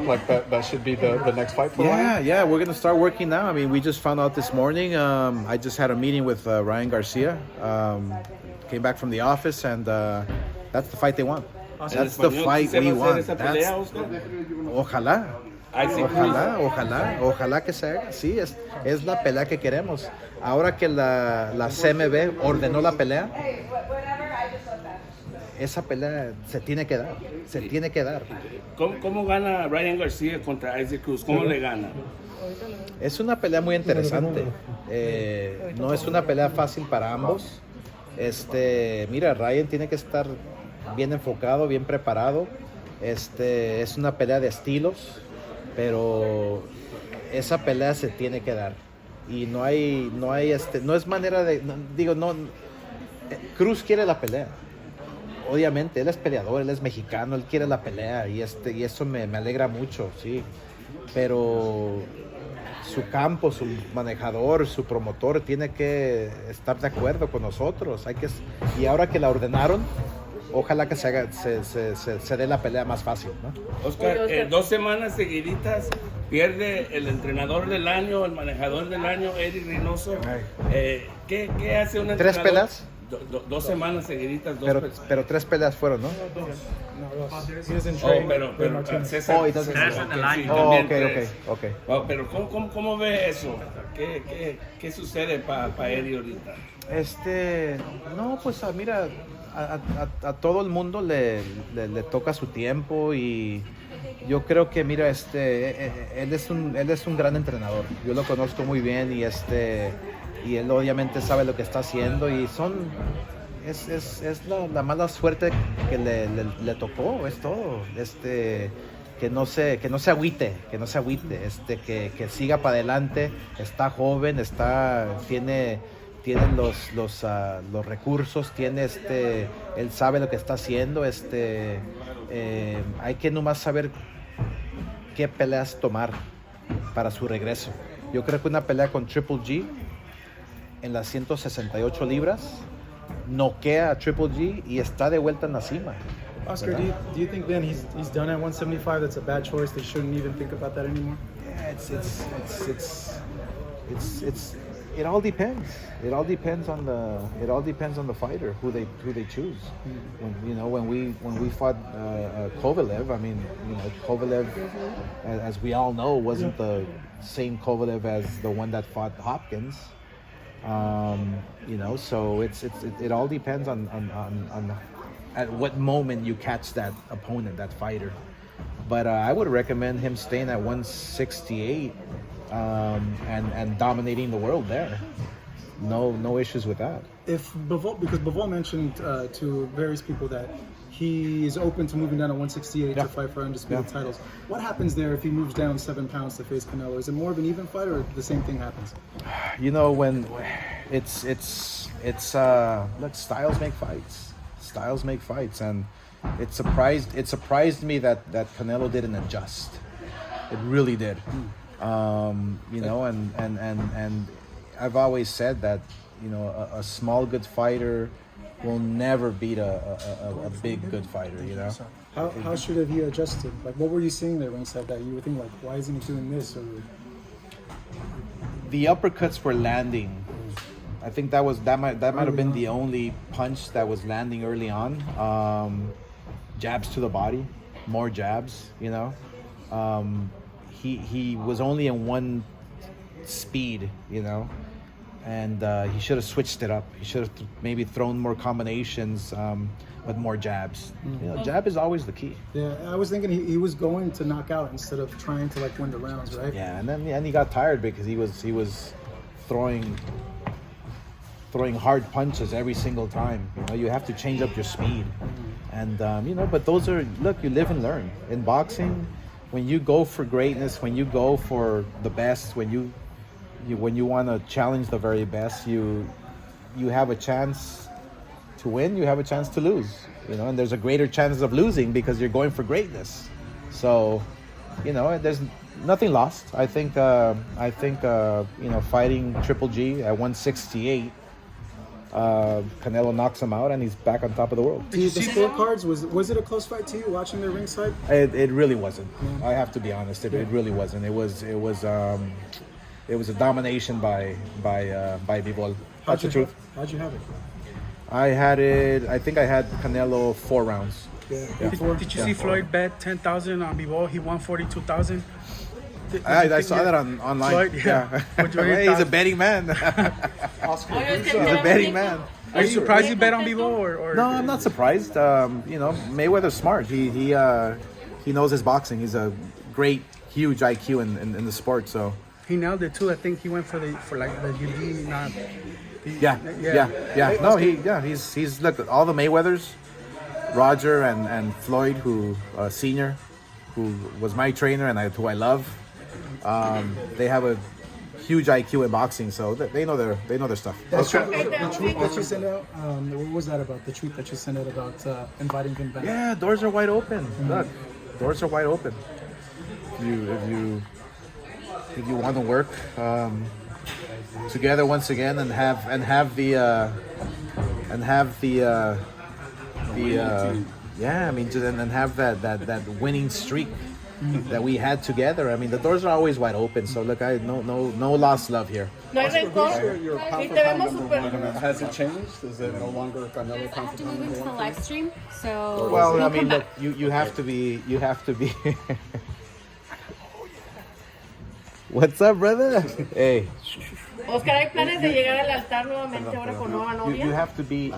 Like that should be the next fight for Ryan? Yeah, we're gonna start working now. I mean, we just found out this morning. I just had a meeting with Ryan Garcia. Came back from the office, and that's the fight they want. That's the fight we want. Ojalá. Ojalá que se haga. Sí, es la pelea que queremos. Ahora que la CMB ordenó la pelea, esa pelea se tiene que dar. ¿Cómo gana Ryan García contra Isaac Cruz? ¿Cómo le gana? Es una pelea muy interesante. No es una pelea fácil para ambos. Mira, Ryan tiene que estar bien enfocado, bien preparado. Es una pelea de estilos, pero esa pelea se tiene que dar. Y no es manera de, Cruz quiere la pelea. Obviamente, él es peleador, él es mexicano, él quiere la pelea y eso me alegra mucho, sí. Pero su campo, su manejador, su promotor tiene que estar de acuerdo con nosotros. Y ahora que la ordenaron, ojalá que se dé la pelea más fácil, ¿no? Óscar, 2 semanas seguiditas pierde el entrenador del año, el manejador del año, Eddie Reynoso. ¿Qué hace un entrenador? 3 peleas. 2 semanas seguiditas, pero 3 peleas fueron, ¿no? Pero César. Okay. Pero ¿cómo ve eso? ¿Qué sucede para Eddie ahorita? No, pues mira, a todo el mundo le toca su tiempo y yo creo que, mira, él es un gran entrenador. Yo lo conozco muy bien y él obviamente sabe lo que está haciendo y es la mala suerte que le tocó, es todo. Que no se agüite, que siga para adelante. Está joven, tiene los recursos, él sabe lo que está haciendo. Hay que nomás saber qué peleas tomar para su regreso. Yo creo que una pelea con Triple G en las 168 libras noquea a Triple G y está de vuelta en la cima. Oscar, do you think then he's done at 175? That's a bad choice. They shouldn't even think about that anymore. Yeah, it all depends. It all depends on the fighter who they choose. When we fought Kovalev, I mean, Kovalev, as we all know, wasn't the same Kovalev as the one that fought Hopkins. So it all depends on at what moment you catch that opponent, that fighter. But I would recommend him staying at 168 and dominating the world there. No issues with that. Because Bivol mentioned to various people that he is open to moving down to 168 to fight for undisputed titles. What happens there if he moves down 7 pounds to face Canelo? Is it more of an even fight, or the same thing happens? When look, styles make fights, and it surprised me that Canelo didn't adjust. It really did. And I've always said that a small good fighter will never beat a big good fighter. How should have he adjusted? Like, what were you seeing there when he said that? You were thinking, like, why isn't he doing this? Or the uppercuts were landing. I think that might have been the only punch that was landing early on. Jabs to the body, more jabs. He was only in one speed, and he should have switched it up. He should have maybe thrown more combinations, but more jabs. Jab is always the key. Yeah, I was thinking he was going to knock out instead of trying to win the rounds, right? Yeah, and he got tired because he was throwing hard punches every single time. You have to change up your speed, and but those are, look, you live and learn in boxing. When you go for greatness, when you go for the best, when you want to challenge the very best, you have a chance to win, you have a chance to lose, and there's a greater chance of losing because you're going for greatness. So, there's nothing lost. I think fighting Triple G at 168 Canelo knocks him out, and he's back on top of the world. The scorecards, was it a close fight to you watching the ringside? It really wasn't. I have to be honest. It really wasn't. It was a domination by Bivol. That's the truth. How'd you have it? I think I had Canelo 4 rounds. Yeah. Did you see Floyd bet 10,000 on Bivol? He won 42,000. I saw that online. Floyd, yeah. Hey, he's a betting man. Oscar, He's a betting man. Are you surprised you bet on Bivol? Or No, I'm not surprised. Mayweather's smart. He knows his boxing. He's a great, huge IQ in the sport. So he nailed it too. I think he went for the UD, not. yeah. No, he's look, all the Mayweathers, Roger and Floyd, who senior, who was my trainer and who I love. They have a huge IQ in boxing, so they know their stuff. The tweet that you sent out, what was that about? The tweet that you sent out about inviting him back? Yeah, doors are wide open. Look, doors are wide open. If you want to work together once again and have the winning streak that we had together. I mean, the doors are always wide open. So look, no lost love here. No hay rencor. your Y pound te for pound vemos number súper. one, has it changed? Is it no longer Canelo I pound have for to pound move number into the one? live stream, so Well, we'll I mean, come look, back. you have to be. What's up, brother? Hey. Oscar, ¿hay planes de llegar al altar nuevamente ahora con nueva You novia? have to be